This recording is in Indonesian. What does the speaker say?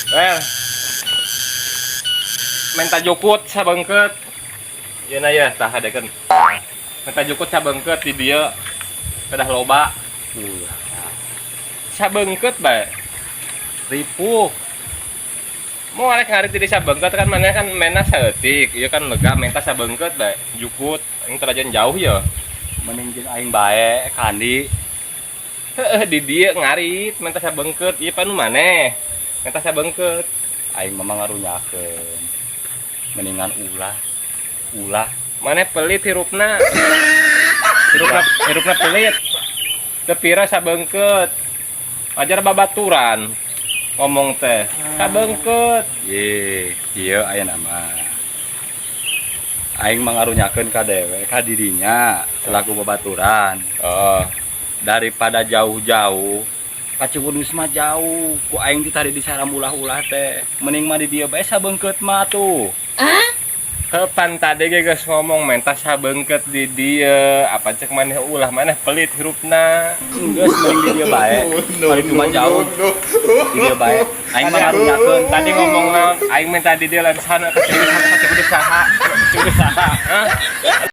Well, minta jukut sabengket. Ieu na ya tah hadekeun. Minta jukut sabengket di dieu. Kedah loba. Sabengket bae. Ripuh. Mau arek ngarit di sabengket kan maneh kan mena saeutik. Ieu kan lega minta sabengket bae. Jukut aing terajan jauh ya. Mending jeung aing bae kandi. Heeh di dieu ngarit minta sabengket. Ieu panu maneh. Minta sabengket. Aing mah ngarunyakeun. Mendingan ulah. Maneh pelit hirupna. Hirupna pelit. Teu pira sabengket. Ajar babaturan. Ngomong teh sabengket. Ye, ieu aya nama. Aing mah ngarunyakeun ka dewe ka dirinya selaku babaturan. Oh, Daripada jauh-jauh ka Ciwidey mah jauh. Ku aing teh tadi di sarang ulah-ulah teh. Mending mah di dieu bae sabengket mah tuh. kapan tadi geus ngomong minta sabengket di dieu. Apa cek maneh ulah maneh pelit hirupna. Geus mending di dieu bae. Mari cuma jauh. Di dieu bae. Aing mah ngarunyakeun Tadi ngomong naon aing minta di dieu lan sana ka Ciwidey saha. Hah?